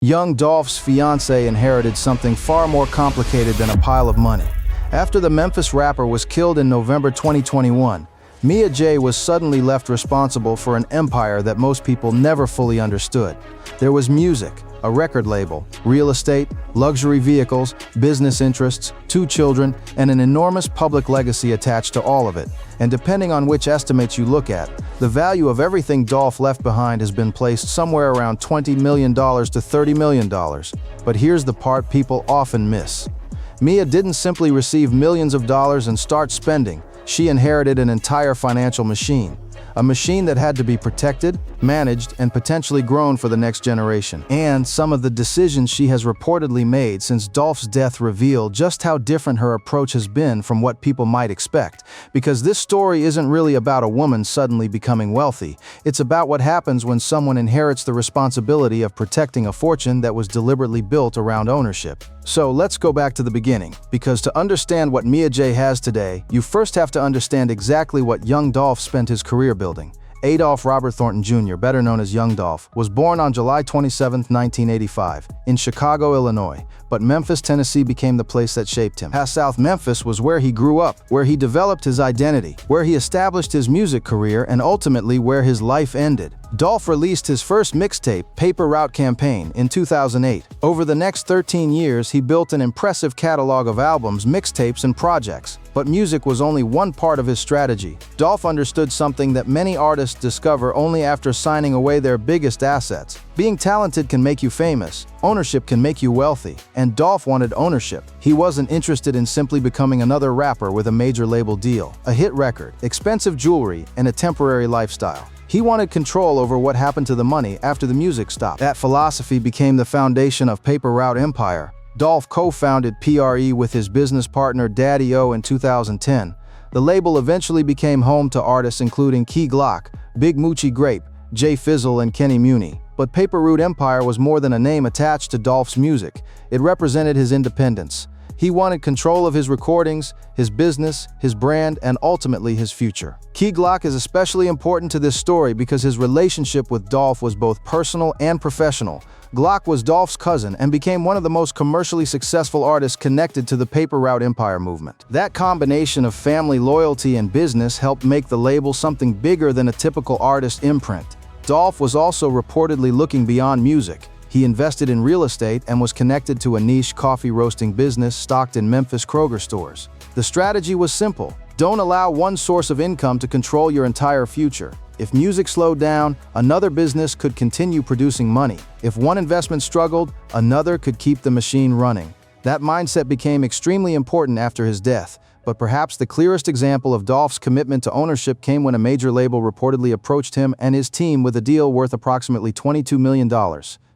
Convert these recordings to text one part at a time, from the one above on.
Young Dolph's fiancée inherited something far more complicated than a pile of money. After the Memphis rapper was killed in November 2021, Mia J was suddenly left responsible for an empire that most people never fully understood. There was music, a record label, real estate, luxury vehicles, business interests, 2 children, and an enormous public legacy attached to all of it. And depending on which estimates you look at, the value of everything Dolph left behind has been placed somewhere around $20 million to $30 million. But here's the part people often miss. Mia didn't simply receive millions of dollars and start spending. She inherited an entire financial machine. A machine that had to be protected, managed, and potentially grown for the next generation. And some of the decisions she has reportedly made since Dolph's death reveal just how different her approach has been from what people might expect. Because this story isn't really about a woman suddenly becoming wealthy. It's about what happens when someone inherits the responsibility of protecting a fortune that was deliberately built around ownership. So let's go back to the beginning, because to understand what Mia J has today, you first have to understand exactly what Young Dolph spent his career building. Adolph Robert Thornton Jr., better known as Young Dolph, was born on July 27, 1985, in Chicago, Illinois, but Memphis, Tennessee became the place that shaped him. South Memphis was where he grew up, where he developed his identity, where he established his music career, and ultimately where his life ended. Dolph released his first mixtape, Paper Route Campaign, in 2008. Over the next 13 years, he built an impressive catalog of albums, mixtapes, and projects. But music was only one part of his strategy. Dolph understood something that many artists discover only after signing away their biggest assets. Being talented can make you famous. Ownership can make you wealthy. And Dolph wanted ownership. He wasn't interested in simply becoming another rapper with a major label deal, a hit record, expensive jewelry, and a temporary lifestyle. He wanted control over what happened to the money after the music stopped. That philosophy became the foundation of Paper Route Empire. Dolph co-founded PRE with his business partner Daddy O in 2010. The label eventually became home to artists including Key Glock, Big Moochie Grape, Jay Fizzle, and Kenny Muni. But Paper Route Empire was more than a name attached to Dolph's music. It represented his independence. He wanted control of his recordings, his business, his brand, and ultimately his future. Key Glock is especially important to this story because his relationship with Dolph was both personal and professional. Glock was Dolph's cousin and became one of the most commercially successful artists connected to the Paper Route Empire movement. That combination of family loyalty and business helped make the label something bigger than a typical artist imprint. Dolph was also reportedly looking beyond music. He invested in real estate and was connected to a niche coffee roasting business stocked in Memphis Kroger stores. The strategy was simple. Don't allow one source of income to control your entire future. If music slowed down, another business could continue producing money. If one investment struggled, another could keep the machine running. That mindset became extremely important after his death. But perhaps the clearest example of Dolph's commitment to ownership came when a major label reportedly approached him and his team with a deal worth approximately $22 million.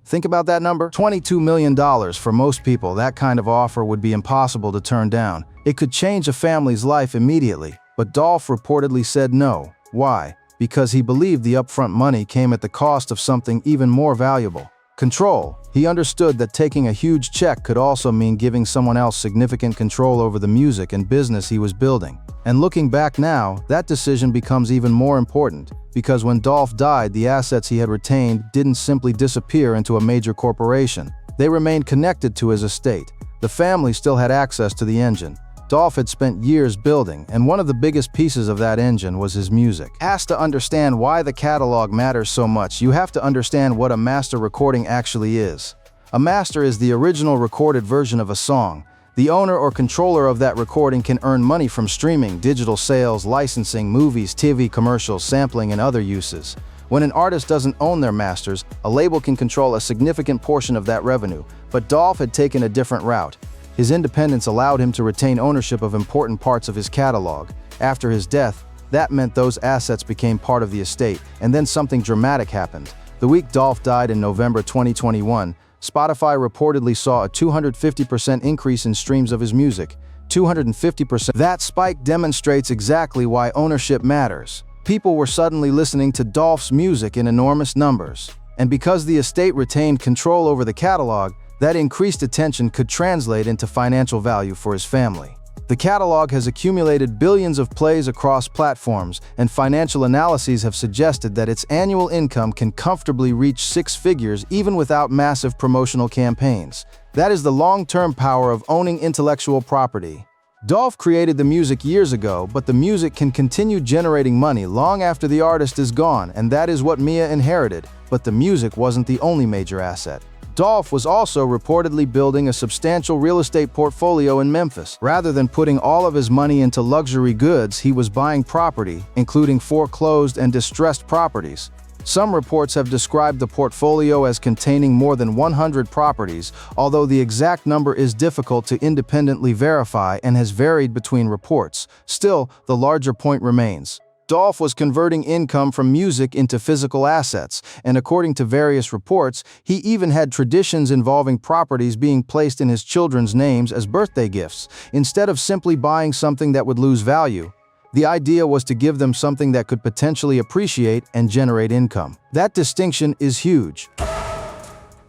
Think about that number. $22 million. For most people, that kind of offer would be impossible to turn down. It could change a family's life immediately. But Dolph reportedly said no. Why? Because he believed the upfront money came at the cost of something even more valuable. Control. He understood that taking a huge check could also mean giving someone else significant control over the music and business he was building. And looking back now, that decision becomes even more important, because when Dolph died, the assets he had retained didn't simply disappear into a major corporation. They remained connected to his estate. The family still had access to the engine Dolph had spent years building, and one of the biggest pieces of that engine was his music. To understand why the catalog matters so much, you have to understand what a master recording actually is. A master is the original recorded version of a song. The owner or controller of that recording can earn money from streaming, digital sales, licensing, movies, TV commercials, sampling, and other uses. When an artist doesn't own their masters, a label can control a significant portion of that revenue. But Dolph had taken a different route. His independence allowed him to retain ownership of important parts of his catalog. After his death, that meant those assets became part of the estate, and then something dramatic happened. The week Dolph died in November 2021, Spotify reportedly saw a 250% increase in streams of his music. 250%. That spike demonstrates exactly why ownership matters. People were suddenly listening to Dolph's music in enormous numbers. And because the estate retained control over the catalog, that increased attention could translate into financial value for his family. The catalog has accumulated billions of plays across platforms, and financial analyses have suggested that its annual income can comfortably reach six figures even without massive promotional campaigns. That is the long-term power of owning intellectual property. Dolph created the music years ago, but the music can continue generating money long after the artist is gone, and that is what Mia inherited. But the music wasn't the only major asset. Dolph was also reportedly building a substantial real estate portfolio in Memphis. Rather than putting all of his money into luxury goods, he was buying property, including foreclosed and distressed properties. Some reports have described the portfolio as containing more than 100 properties, although the exact number is difficult to independently verify and has varied between reports. Still, the larger point remains. Dolph was converting income from music into physical assets, and according to various reports, he even had traditions involving properties being placed in his children's names as birthday gifts, instead of simply buying something that would lose value. The idea was to give them something that could potentially appreciate and generate income. That distinction is huge.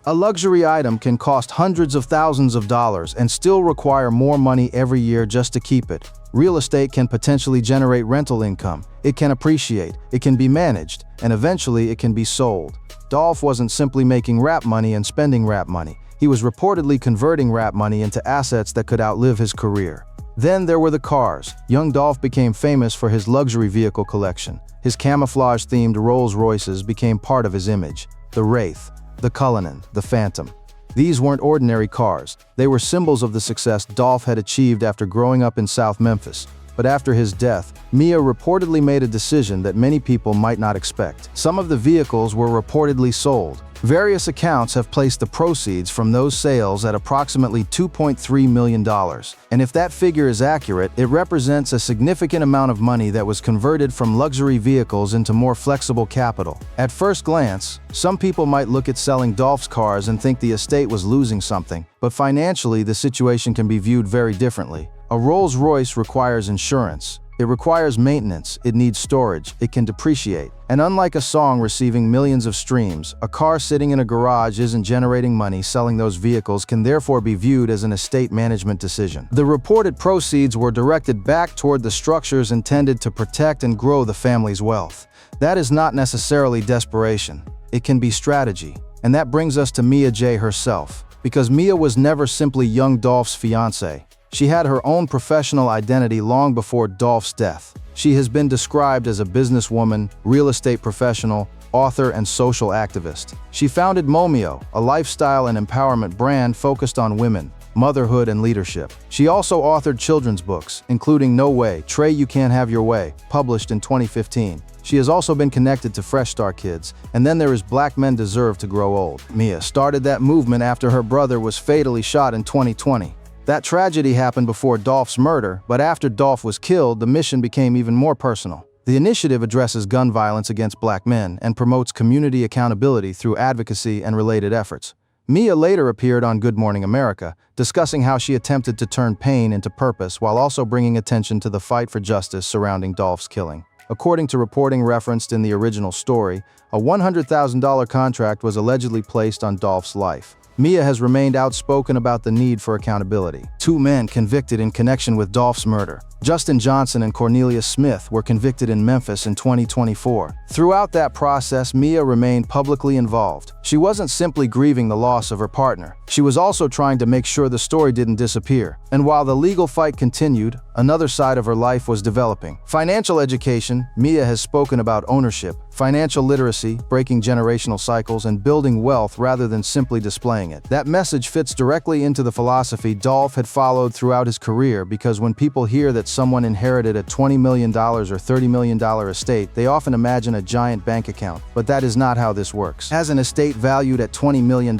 A luxury item can cost hundreds of thousands of dollars and still require more money every year just to keep it. Real estate can potentially generate rental income. It can appreciate, it can be managed, and eventually it can be sold. Dolph wasn't simply making rap money and spending rap money. He was reportedly converting rap money into assets that could outlive his career. Then there were the cars. Young Dolph became famous for his luxury vehicle collection. His camouflage-themed Rolls-Royces became part of his image. The Wraith, the Cullinan, the Phantom. These weren't ordinary cars. They were symbols of the success Dolph had achieved after growing up in South Memphis. But after his death, Mia reportedly made a decision that many people might not expect. Some of the vehicles were reportedly sold. Various accounts have placed the proceeds from those sales at approximately $2.3 million. And if that figure is accurate, it represents a significant amount of money that was converted from luxury vehicles into more flexible capital. At first glance, some people might look at selling Dolph's cars and think the estate was losing something, but financially the situation can be viewed very differently. A Rolls-Royce requires insurance. It requires maintenance, it needs storage, it can depreciate. And unlike a song receiving millions of streams, a car sitting in a garage isn't generating money. Selling those vehicles can therefore be viewed as an estate management decision. The reported proceeds were directed back toward the structures intended to protect and grow the family's wealth. That is not necessarily desperation. It can be strategy. And that brings us to Mia J herself. Because Mia was never simply Young Dolph's fiancée. She had her own professional identity long before Dolph's death. She has been described as a businesswoman, real estate professional, author, and social activist. She founded Momio, a lifestyle and empowerment brand focused on women, motherhood, and leadership. She also authored children's books, including No Way, Trey You Can't Have Your Way, published in 2015. She has also been connected to Fresh Start Kids, and then there is Black Men Deserve to Grow Old. Mia started that movement after her brother was fatally shot in 2020. That tragedy happened before Dolph's murder, but after Dolph was killed, the mission became even more personal. The initiative addresses gun violence against Black men and promotes community accountability through advocacy and related efforts. Mia later appeared on Good Morning America, discussing how she attempted to turn pain into purpose while also bringing attention to the fight for justice surrounding Dolph's killing. According to reporting referenced in the original story, a $100,000 contract was allegedly placed on Dolph's life. Mia has remained outspoken about the need for accountability. Two men convicted in connection with Dolph's murder, Justin Johnson and Cornelius Smith, were convicted in Memphis in 2024. Throughout that process, Mia remained publicly involved. She wasn't simply grieving the loss of her partner. She was also trying to make sure the story didn't disappear. And while the legal fight continued, another side of her life was developing. Financial education. Mia has spoken about ownership, financial literacy, breaking generational cycles, and building wealth rather than simply displaying it. That message fits directly into the philosophy Dolph had followed throughout his career, because when people hear that someone inherited a $20 million or $30 million estate, they often imagine a giant bank account. But that is not how this works. As an estate valued at $20 million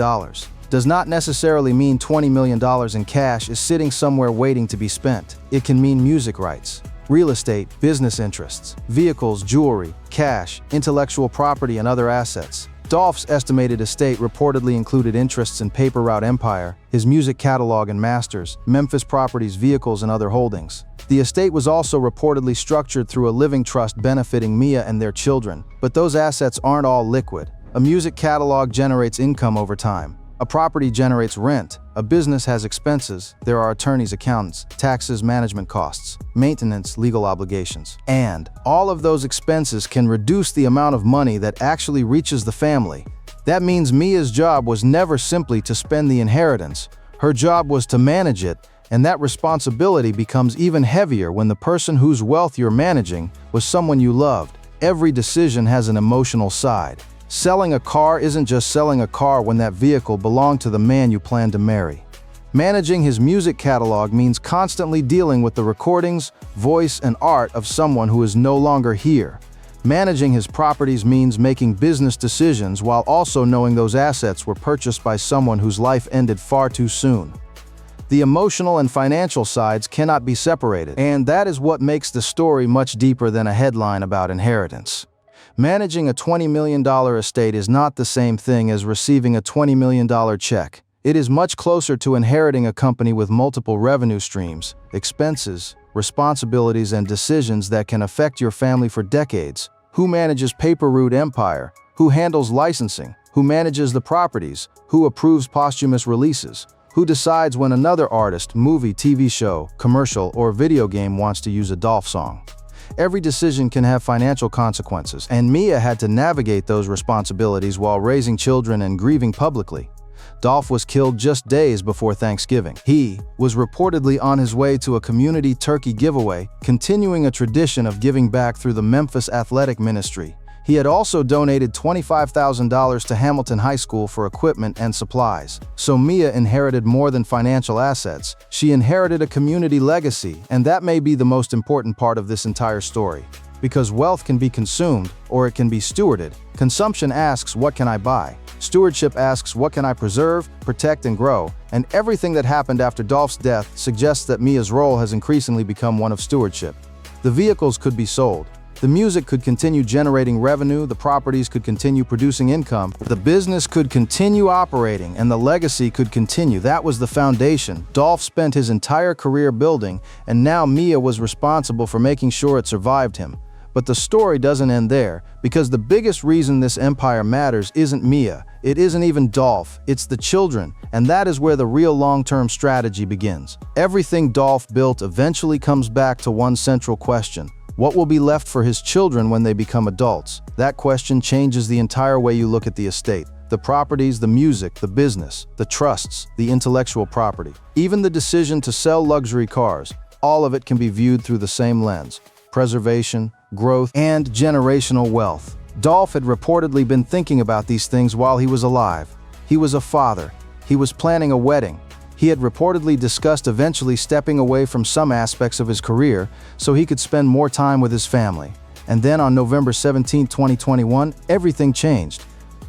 does not necessarily mean $20 million in cash is sitting somewhere waiting to be spent. It can mean music rights, real estate, business interests, vehicles, jewelry, cash, intellectual property, and other assets. Dolph's estimated estate reportedly included interests in Paper Route Empire, his music catalog and masters, Memphis properties, vehicles, and other holdings. The estate was also reportedly structured through a living trust benefiting Mia and their children. But those assets aren't all liquid. A music catalog generates income over time. A property generates rent, a business has expenses, there are attorneys, accountants, taxes, management costs, maintenance, legal obligations. And all of those expenses can reduce the amount of money that actually reaches the family. That means Mia's job was never simply to spend the inheritance. Her job was to manage it, and that responsibility becomes even heavier when the person whose wealth you're managing was someone you loved. Every decision has an emotional side. Selling a car isn't just selling a car when that vehicle belonged to the man you plan to marry. Managing his music catalog means constantly dealing with the recordings, voice, and art of someone who is no longer here. Managing his properties means making business decisions while also knowing those assets were purchased by someone whose life ended far too soon. The emotional and financial sides cannot be separated, and that is what makes the story much deeper than a headline about inheritance. Managing a $20 million estate is not the same thing as receiving a $20 million check. It is much closer to inheriting a company with multiple revenue streams, expenses, responsibilities, and decisions that can affect your family for decades. Who manages Paper Route Empire? Who handles licensing? Who manages the properties? Who approves posthumous releases? Who decides when another artist, movie, TV show, commercial, or video game wants to use a Dolph song? Every decision can have financial consequences, and Mia had to navigate those responsibilities while raising children and grieving publicly. Dolph was killed just days before Thanksgiving. He was reportedly on his way to a community turkey giveaway, continuing a tradition of giving back through the Memphis athletic ministry. He had also donated $25,000 to Hamilton High School for equipment and supplies. So Mia inherited more than financial assets. She inherited a community legacy, and that may be the most important part of this entire story. Because wealth can be consumed, or it can be stewarded. Consumption asks, what can I buy? Stewardship asks, what can I preserve, protect, and grow? And everything that happened after Dolph's death suggests that Mia's role has increasingly become one of stewardship. The vehicles could be sold. The music could continue generating revenue, the properties could continue producing income, the business could continue operating, and the legacy could continue. That was the foundation Dolph spent his entire career building, and now Mia was responsible for making sure it survived him. But the story doesn't end there, because the biggest reason this empire matters isn't Mia, it isn't even Dolph, it's the children, and that is where the real long-term strategy begins. Everything Dolph built eventually comes back to one central question. What will be left for his children when they become adults? That question changes the entire way you look at the estate. The properties, the music, the business, the trusts, the intellectual property. Even the decision to sell luxury cars, all of it can be viewed through the same lens. Preservation, growth, and generational wealth. Dolph had reportedly been thinking about these things while he was alive. He was a father. He was planning a wedding. He had reportedly discussed eventually stepping away from some aspects of his career so he could spend more time with his family. And then on November 17, 2021, everything changed.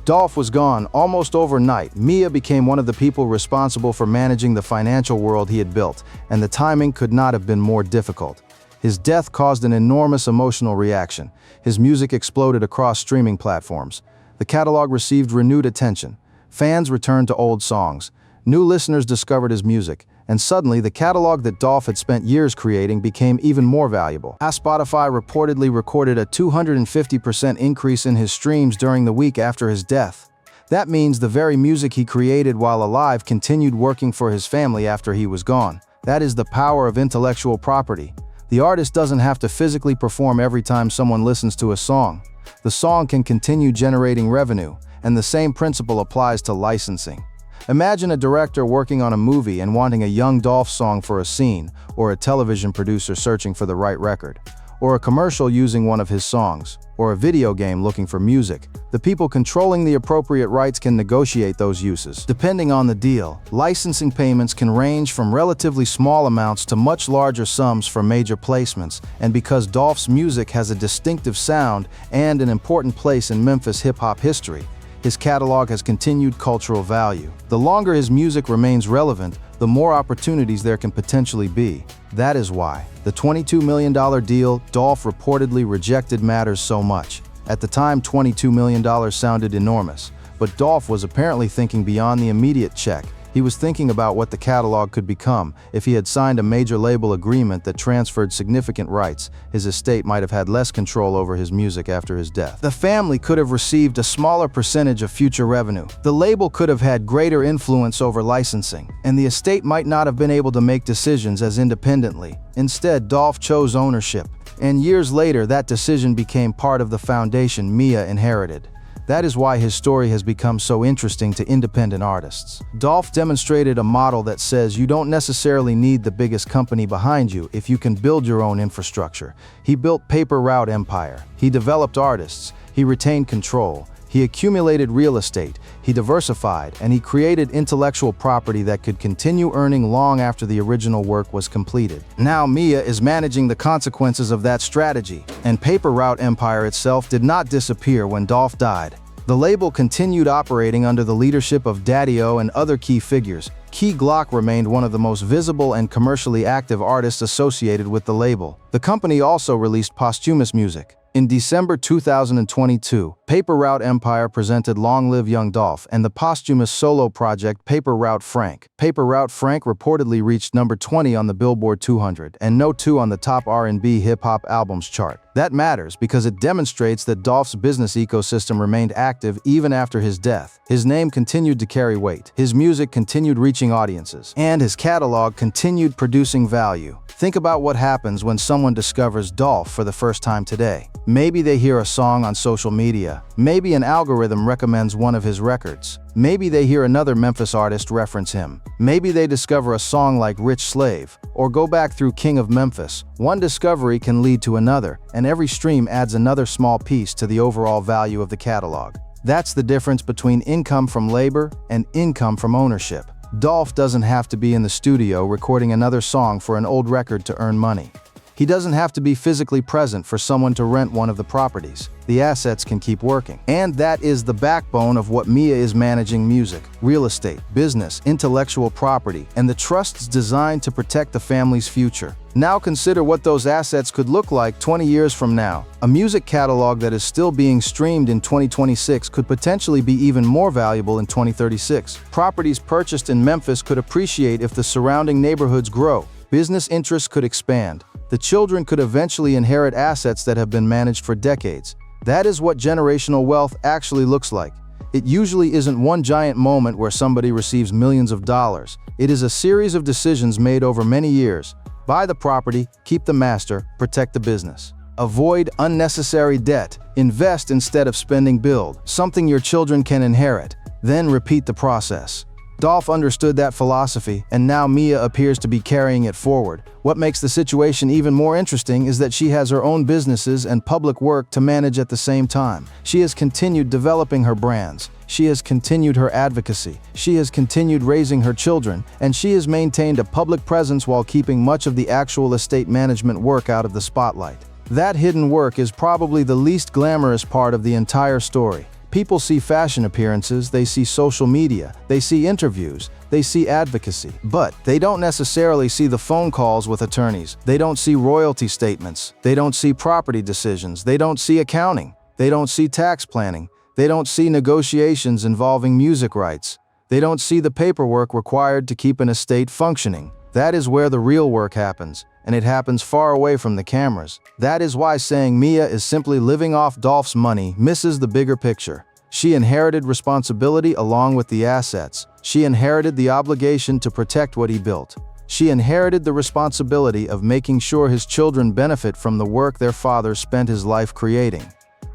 Dolph was gone almost overnight. Mia became one of the people responsible for managing the financial world he had built, and the timing could not have been more difficult. His death caused an enormous emotional reaction. His music exploded across streaming platforms. The catalog received renewed attention. Fans returned to old songs. New listeners discovered his music, and suddenly the catalog that Dolph had spent years creating became even more valuable. Spotify reportedly recorded a 250% increase in his streams during the week after his death. That means the very music he created while alive continued working for his family after he was gone. That is the power of intellectual property. The artist doesn't have to physically perform every time someone listens to a song. The song can continue generating revenue, and the same principle applies to licensing. Imagine a director working on a movie and wanting a Young Dolph song for a scene, or a television producer searching for the right record, or a commercial using one of his songs, or a video game looking for music. The people controlling the appropriate rights can negotiate those uses. Depending on the deal, licensing payments can range from relatively small amounts to much larger sums for major placements, and because Dolph's music has a distinctive sound and an important place in Memphis hip-hop history, his catalog has continued cultural value. The longer his music remains relevant, the more opportunities there can potentially be. That is why the $22 million deal Dolph reportedly rejected matters so much. At the time, $22 million sounded enormous, but Dolph was apparently thinking beyond the immediate check. He was thinking about what the catalog could become. If he had signed a major label agreement that transferred significant rights, his estate might have had less control over his music after his death. The family could have received a smaller percentage of future revenue. The label could have had greater influence over licensing, and the estate might not have been able to make decisions as independently. Instead, Dolph chose ownership, and years later that decision became part of the foundation Mia inherited. That is why his story has become so interesting to independent artists. Dolph demonstrated a model that says you don't necessarily need the biggest company behind you if you can build your own infrastructure. He built Paper Route Empire. He developed artists. He retained control. He accumulated real estate. He diversified, and he created intellectual property that could continue earning long after the original work was completed. Now Mia is managing the consequences of that strategy, and Paper Route Empire itself did not disappear when Dolph died. The label continued operating under the leadership of Daddy-O and other key figures. Key Glock remained one of the most visible and commercially active artists associated with the label. The company also released posthumous music. In December 2022, Paper Route Empire presented Long Live Young Dolph and the posthumous solo project Paper Route Frank. Paper Route Frank reportedly reached number 20 on the Billboard 200 and no. 2 on the top R&B hip-hop albums chart. That matters because it demonstrates that Dolph's business ecosystem remained active even after his death. His name continued to carry weight, his music continued reaching audiences, and his catalog continued producing value. Think about what happens when someone discovers Dolph for the first time today. Maybe they hear a song on social media. Maybe an algorithm recommends one of his records. Maybe they hear another Memphis artist reference him. Maybe they discover a song like Rich Slave, or go back through King of Memphis. One discovery can lead to another, and every stream adds another small piece to the overall value of the catalog. That's the difference between income from labor and income from ownership. Dolph doesn't have to be in the studio recording another song for an old record to earn money. He doesn't have to be physically present for someone to rent one of the properties. The assets can keep working. And that is the backbone of what Mia is managing: music, real estate, business, intellectual property, and the trusts designed to protect the family's future. Now consider what those assets could look like 20 years from now. A music catalog that is still being streamed in 2026 could potentially be even more valuable in 2036. Properties purchased in Memphis could appreciate if the surrounding neighborhoods grow. Business interests could expand. The children could eventually inherit assets that have been managed for decades. That is what generational wealth actually looks like. It usually isn't one giant moment where somebody receives millions of dollars. It is a series of decisions made over many years. Buy the property, keep the master, protect the business. Avoid unnecessary debt. Invest instead of spending. Build something your children can inherit. Then repeat the process. Dolph understood that philosophy, and now Mia appears to be carrying it forward. What makes the situation even more interesting is that she has her own businesses and public work to manage at the same time. She has continued developing her brands. She has continued her advocacy. She has continued raising her children, and she has maintained a public presence while keeping much of the actual estate management work out of the spotlight. That hidden work is probably the least glamorous part of the entire story. People see fashion appearances, they see social media, they see interviews, they see advocacy. But they don't necessarily see the phone calls with attorneys. They don't see royalty statements. They don't see property decisions. They don't see accounting. They don't see tax planning. They don't see negotiations involving music rights. They don't see the paperwork required to keep an estate functioning. That is where the real work happens, and it happens far away from the cameras. That is why saying Mia is simply living off Dolph's money misses the bigger picture. She inherited responsibility along with the assets. She inherited the obligation to protect what he built. She inherited the responsibility of making sure his children benefit from the work their father spent his life creating.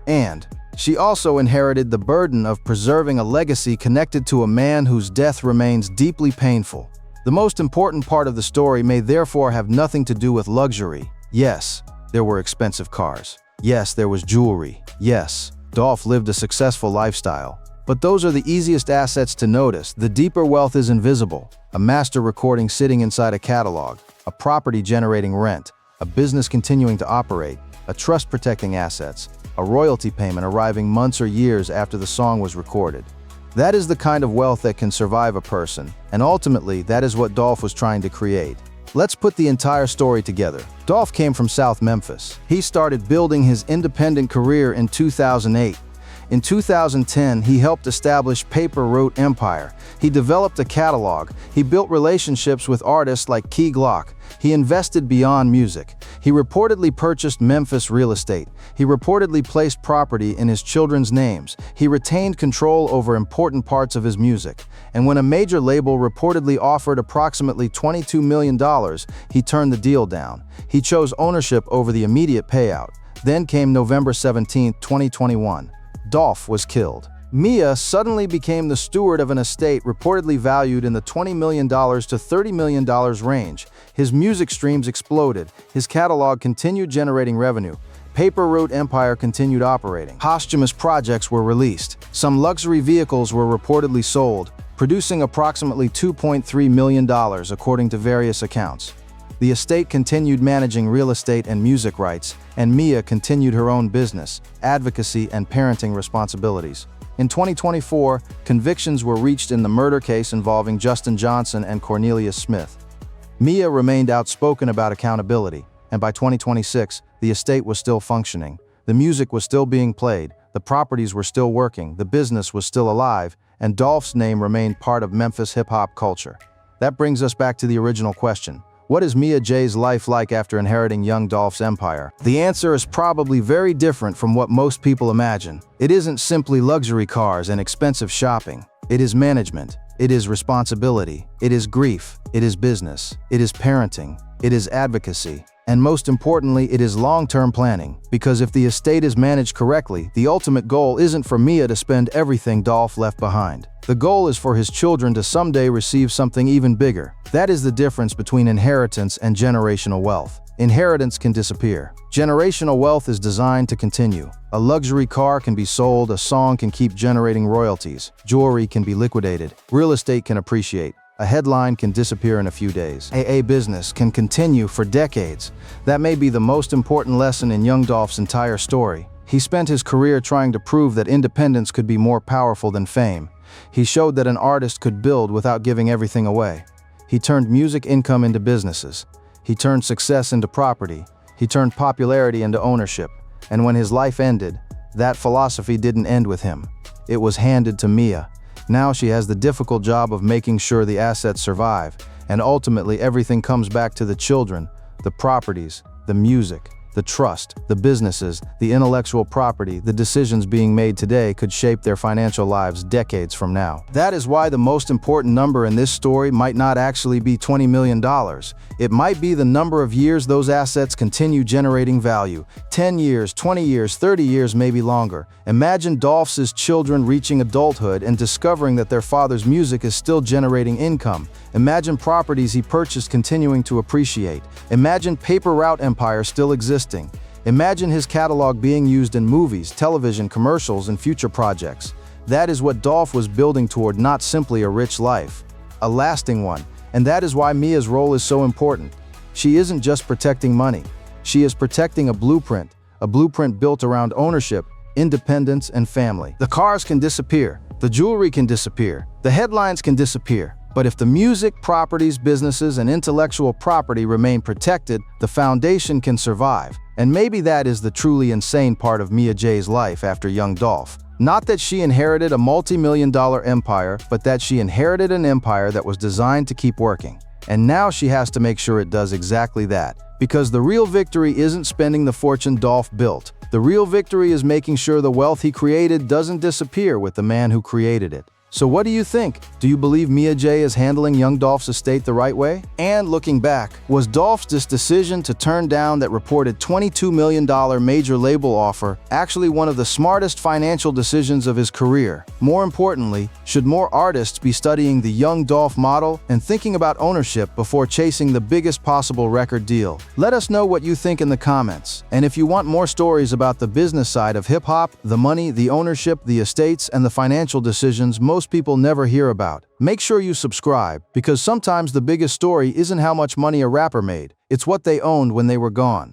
And she also inherited the burden of preserving a legacy connected to a man whose death remains deeply painful. The most important part of the story may therefore have nothing to do with luxury. Yes, there were expensive cars. Yes, there was jewelry. Yes, Dolph lived a successful lifestyle. But those are the easiest assets to notice. The deeper wealth is invisible. A master recording sitting inside a catalog, a property generating rent, a business continuing to operate, a trust protecting assets, a royalty payment arriving months or years after the song was recorded. That is the kind of wealth that can survive a person, and ultimately, that is what Dolph was trying to create. Let's put the entire story together. Dolph came from South Memphis. He started building his independent career in 2008. In 2010, he helped establish Paper Route Empire. He developed a catalog. He built relationships with artists like Key Glock. He invested beyond music. He reportedly purchased Memphis real estate. He reportedly placed property in his children's names. He retained control over important parts of his music. And when a major label reportedly offered approximately $22 million, he turned the deal down. He chose ownership over the immediate payout. Then came November 17, 2021. Dolph was killed. Mia suddenly became the steward of an estate reportedly valued in the $20 million to $30 million range. His music streams exploded. His catalog continued generating revenue. Paper Route Empire continued operating. Posthumous projects were released. Some luxury vehicles were reportedly sold, producing approximately $2.3 million according to various accounts. The estate continued managing real estate and music rights, and Mia continued her own business, advocacy, and parenting responsibilities. In 2024, convictions were reached in the murder case involving Justin Johnson and Cornelius Smith. Mia remained outspoken about accountability, and by 2026, the estate was still functioning. The music was still being played, the properties were still working, the business was still alive, and Dolph's name remained part of Memphis hip-hop culture. That brings us back to the original question. What is Mia J's life like after inheriting Young Dolph's empire? The answer is probably very different from what most people imagine. It isn't simply luxury cars and expensive shopping. It is management. It is responsibility. It is grief. It is business. It is parenting. It is advocacy. And most importantly, it is long-term planning. Because if the estate is managed correctly, the ultimate goal isn't for Mia to spend everything Dolph left behind. The goal is for his children to someday receive something even bigger. That is the difference between inheritance and generational wealth. Inheritance can disappear. Generational wealth is designed to continue. A luxury car can be sold, a song can keep generating royalties, jewelry can be liquidated, real estate can appreciate. A headline can disappear in a few days. A business can continue for decades. That may be the most important lesson in Young Dolph's entire story. He spent his career trying to prove that independence could be more powerful than fame. He showed that an artist could build without giving everything away. He turned music income into businesses. He turned success into property. He turned popularity into ownership. And when his life ended, that philosophy didn't end with him. It was handed to Mia. Now she has the difficult job of making sure the assets survive, and ultimately everything comes back to the children, the properties, the music, the trust, the businesses, the intellectual property. The decisions being made today could shape their financial lives decades from now. That is why the most important number in this story might not actually be $20 million. It might be the number of years those assets continue generating value. 10 years, 20 years, 30 years, maybe longer. Imagine Dolph's children reaching adulthood and discovering that their father's music is still generating income. Imagine properties he purchased continuing to appreciate. Imagine Paper Route Empire still existing. Imagine his catalog being used in movies, television, commercials, and future projects. That is what Dolph was building toward, not simply a rich life, a lasting one. And that is why Mia's role is so important. She isn't just protecting money. She is protecting a blueprint built around ownership, independence, and family. The cars can disappear. The jewelry can disappear. The headlines can disappear. But if the music, properties, businesses, and intellectual property remain protected, the foundation can survive. And maybe that is the truly insane part of Mia J's life after Young Dolph. Not that she inherited a multi-million-dollar empire, but that she inherited an empire that was designed to keep working. And now she has to make sure it does exactly that. Because the real victory isn't spending the fortune Dolph built. The real victory is making sure the wealth he created doesn't disappear with the man who created it. So what do you think? Do you believe Mia J is handling Young Dolph's estate the right way? And looking back, was Dolph's decision to turn down that reported $22 million major label offer actually one of the smartest financial decisions of his career? More importantly, should more artists be studying the Young Dolph model and thinking about ownership before chasing the biggest possible record deal? Let us know what you think in the comments. And if you want more stories about the business side of hip-hop, the money, the ownership, the estates, and the financial decisions most people never hear about, make sure you subscribe, because sometimes the biggest story isn't how much money a rapper made, it's what they owned when they were gone.